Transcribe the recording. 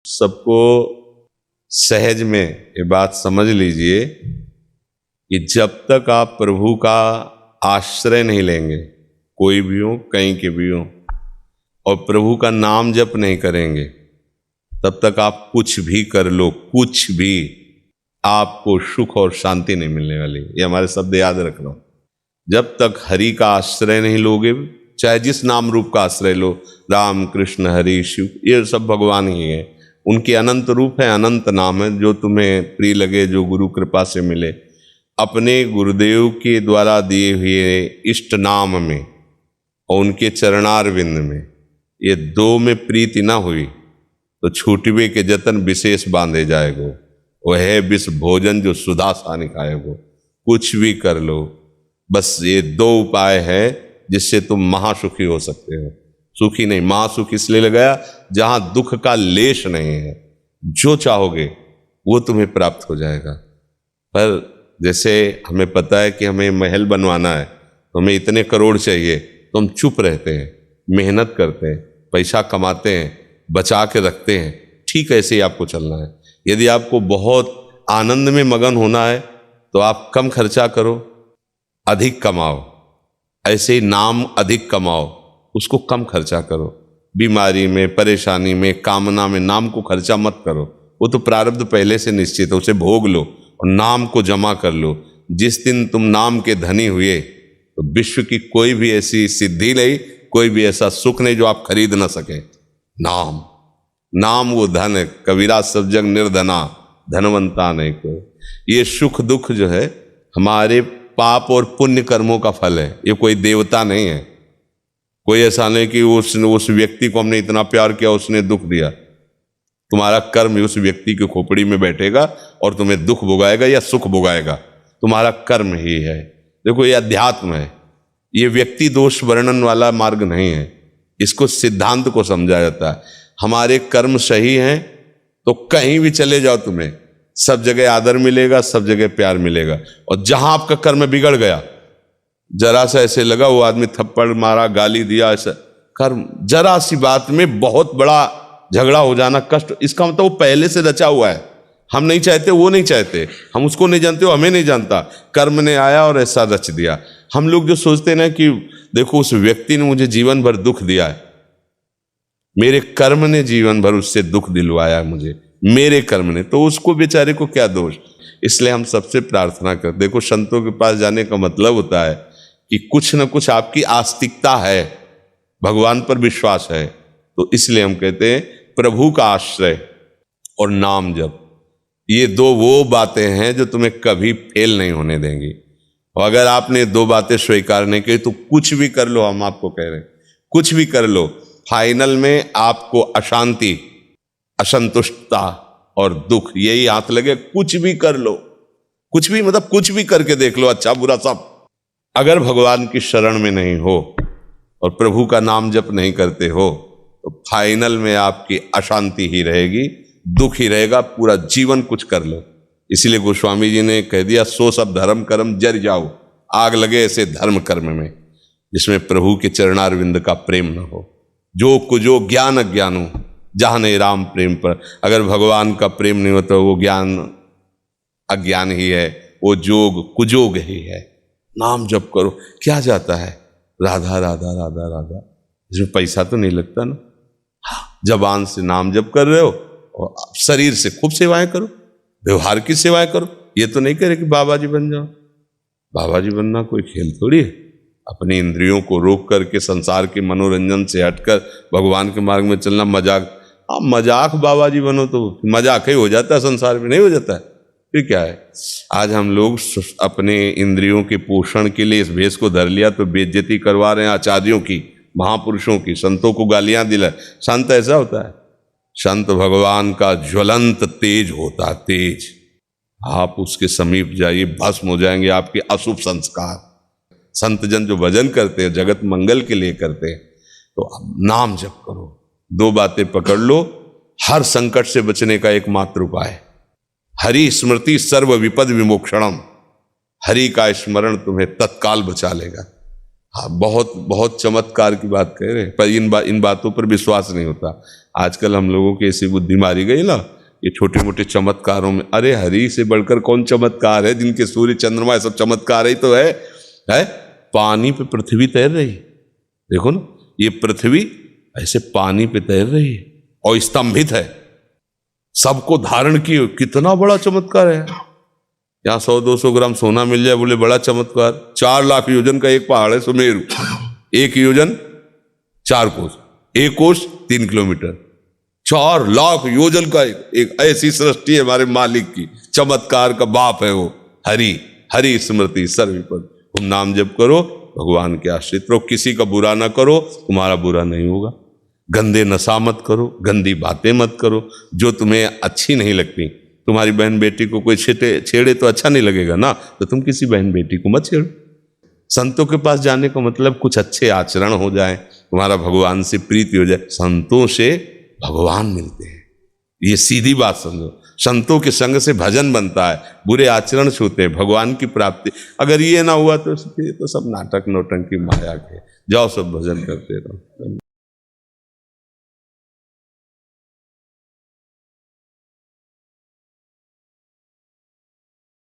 सबको सहज में ये बात समझ लीजिए कि जब तक आप प्रभु का आश्रय नहीं लेंगे, कोई भी हो, कहीं के भी हो, और प्रभु का नाम जप नहीं करेंगे, तब तक आप कुछ भी कर लो, कुछ भी, आपको सुख और शांति नहीं मिलने वाली। ये हमारे शब्द याद रखना। जब तक हरि का आश्रय नहीं लोगे, चाहे जिस नाम रूप का आश्रय लो, राम कृष्ण हरि शिव, ये सब भगवान ही है, उनके अनंत रूप है, अनंत नाम है, जो तुम्हें प्रिय लगे, जो गुरु कृपा से मिले। अपने गुरुदेव के द्वारा दिए हुए इष्ट नाम में और उनके चरणार विंद में, ये दो में प्रीति ना हुई तो छूटवे के जतन विशेष बांधे जाएगो। वह है विष भोजन जो सुधा सानि खाएगो। कुछ भी कर लो, बस ये दो उपाय है जिससे तुम महासुखी हो सकते हो। सुखी नहीं, महासुख इसलिए लगाया जहां दुख का लेश नहीं है। जो चाहोगे वो तुम्हें प्राप्त हो जाएगा। पर जैसे हमें पता है कि हमें महल बनवाना है तो हमें इतने करोड़ चाहिए, तो हम चुप रहते हैं, मेहनत करते हैं, पैसा कमाते हैं, बचा के रखते हैं। ठीक ऐसे ही आपको चलना है। यदि आपको बहुत आनंद में मगन होना है तो आप कम खर्चा करो, अधिक कमाओ। ऐसे ही नाम अधिक कमाओ, उसको कम खर्चा करो। बीमारी में, परेशानी में, कामना में नाम को खर्चा मत करो। वो तो प्रारब्ध पहले से निश्चित है, उसे भोग लो और नाम को जमा कर लो। जिस दिन तुम नाम के धनी हुए तो विश्व की कोई भी ऐसी सिद्धि नहीं, कोई भी ऐसा सुख नहीं जो आप खरीद ना सके। नाम, नाम वो धन है। कबीरा सब जग निर्धना, धनवंता नहीं कोई। ये सुख दुख जो है हमारे पाप और पुण्य कर्मों का फल है। ये कोई देवता नहीं है। कोई ऐसा नहीं कि उस व्यक्ति को हमने इतना प्यार किया, उसने दुख दिया। तुम्हारा कर्म उस व्यक्ति की खोपड़ी में बैठेगा और तुम्हें दुख भोगाएगा या सुख भोगाएगा, तुम्हारा कर्म ही है। देखो, ये अध्यात्म है, ये व्यक्ति दोष वर्णन वाला मार्ग नहीं है। इसको सिद्धांत को समझा जाता है। हमारे कर्म सही हैं तो कहीं भी चले जाओ, तुम्हें सब जगह आदर मिलेगा, सब जगह प्यार मिलेगा। और जहां आपका कर्म बिगड़ गया, जरा सा ऐसे लगा वो आदमी थप्पड़ मारा, गाली दिया, ऐसा कर्म, जरा सी बात में बहुत बड़ा झगड़ा हो जाना, कष्ट, इसका मतलब वो पहले से रचा हुआ है। हम नहीं चाहते, वो नहीं चाहते, हम उसको नहीं जानते, वो हमें नहीं जानता। कर्म ने आया और ऐसा रच दिया। हम लोग जो सोचते हैं ना कि देखो उस व्यक्ति ने मुझे जीवन भर दुख दिया है, मेरे कर्म ने जीवन भर उससे दुख दिलवाया है मुझे, मेरे कर्म ने, तो उसको बेचारे को क्या दोष। इसलिए हम सबसे प्रार्थना करते, देखो संतों के पास जाने का मतलब होता है कि कुछ न कुछ आपकी आस्तिकता है, भगवान पर विश्वास है। तो इसलिए हम कहते हैं प्रभु का आश्रय और नाम जप, ये दो वो बातें हैं जो तुम्हें कभी फेल नहीं होने देंगी। और अगर आपने दो बातें स्वीकार नहीं की तो कुछ भी कर लो, हम आपको कह रहे हैं कुछ भी कर लो, फाइनल में आपको अशांति, असंतुष्टता और दुख यही हाथ लगे। कुछ भी कर लो, कुछ भी मतलब कुछ भी करके देख लो, अच्छा बुरा सब। अगर भगवान की शरण में नहीं हो और प्रभु का नाम जप नहीं करते हो तो फाइनल में आपकी अशांति ही रहेगी, दुख ही रहेगा पूरा जीवन। कुछ कर लो। इसीलिए गोस्वामी जी ने कह दिया, सो सब धर्म कर्म जर जाओ, आग लगे ऐसे धर्म कर्म में जिसमें प्रभु के चरणारविंद का प्रेम न हो। जो कुजो ज्ञान अज्ञानो जहाँ नहीं राम प्रेम पर। अगर भगवान का प्रेम नहीं होता वो ज्ञान अज्ञान ही है, वो जोग कुजोग ही है। नाम जप करो, क्या जाता है, राधा राधा राधा राधा, इसमें पैसा तो नहीं लगता ना। जबान से नाम जप कर रहे हो और शरीर से खूब सेवाएं करो, व्यवहार की सेवाएं करो। ये तो नहीं कह रहे कि बाबा जी बन जाओ। बाबा जी बनना कोई खेल थोड़ी है। अपनी इंद्रियों को रोक करके संसार के मनोरंजन से हटकर भगवान के मार्ग में चलना मजाक। मजाक बाबा जी बनो तो मजाक ही हो जाता है, संसार में नहीं हो जाता है, फिर क्या है। आज हम लोग अपने इंद्रियों के पोषण के लिए इस भेष को धर लिया तो बेइज्जती करवा रहे हैं आचार्यों की, महापुरुषों की, संतों को गालियां दिला। संत ऐसा होता है, संत भगवान का ज्वलंत तेज होता है, तेज। आप उसके समीप जाइए, भस्म हो जाएंगे आपके अशुभ संस्कार। संत जन जो भजन करते हैं जगत मंगल के लिए करते हैं, तो अब नाम जप करो, दो बातें पकड़ लो, हर संकट से बचने का एकमात्र उपाय। हरि स्मृति सर्व विपद विमोक्षणम, हरि का स्मरण तुम्हें तत्काल बचा लेगा। हाँ, बहुत बहुत चमत्कार की बात कह रहे हैं, पर इन बातों पर विश्वास नहीं होता। आजकल हम लोगों की ऐसी बुद्धि मारी गई ना, ये छोटे मोटे चमत्कारों में, अरे हरि से बढ़कर कौन चमत्कार है, जिनके सूर्य चंद्रमा सब चमत्कार ही तो है। पानी पे पृथ्वी तैर रही, देखो ना, ये पृथ्वी ऐसे पानी पे तैर रही है और स्तंभित है, सबको धारण की, कितना बड़ा चमत्कार है। यहाँ 100-200 ग्राम सोना मिल जाए, बोले बड़ा चमत्कार। 4 लाख योजन का एक पहाड़ है सुमेरु, 1 योजन 4 कोस, 1 कोस 3 किलोमीटर, 4 लाख योजन का एक ऐसी सृष्टि है हमारे मालिक की। चमत्कार का बाप है वो हरि स्मृति सर्वविपद। तुम नाम जप करो, भगवान के आश्रित रहो, किसी का बुरा ना करो, तुम्हारा बुरा नहीं होगा। गंदे नशा मत करो, गंदी बातें मत करो, जो तुम्हें अच्छी नहीं लगती। तुम्हारी बहन बेटी को कोई छेड़े तो अच्छा नहीं लगेगा ना, तो तुम किसी बहन बेटी को मत छेड़ो। संतों के पास जाने का मतलब कुछ अच्छे आचरण हो जाए, तुम्हारा भगवान से प्रीति हो जाए। संतों से भगवान मिलते हैं, ये सीधी बात समझो। संतों के संग से भजन बनता है, बुरे आचरण छूते हैं, भगवान की प्राप्ति। अगर ये ना हुआ तो सब नाटक नौटंकी माया के, जाओ सब भजन करते रहो।